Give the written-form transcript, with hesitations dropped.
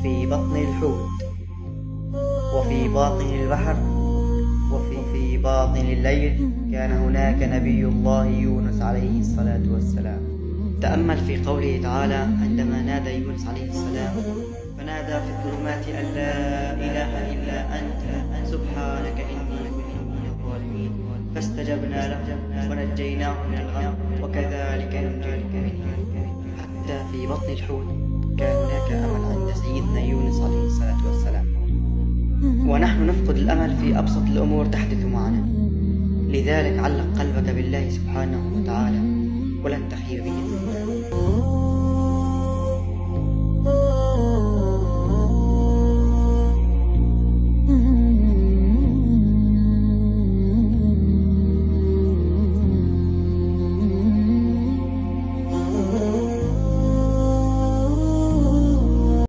في بطن الحوت، وفي باطن البحر، وفي باطن الليل كان هناك نبي الله يونس عليه الصلاة والسلام. تأمل في قوله تعالى عندما نادى يونس عليه السلام فنادى في الظلمات أن لا إله إلا أنت سبحانك إني كنت من الظالمين، فاستجبنا له ونجيناه من الغم وكذلك ننجي المؤمنين. حتى في بطن الحوت كان هناك أمل عند سيدنا يونس عليه الصلاة والسلام، ونحن نفقد الأمل في أبسط الأمور تحدث معنا. لذلك علق قلبك بالله سبحانه وتعالى ولن تخيب به الأمور.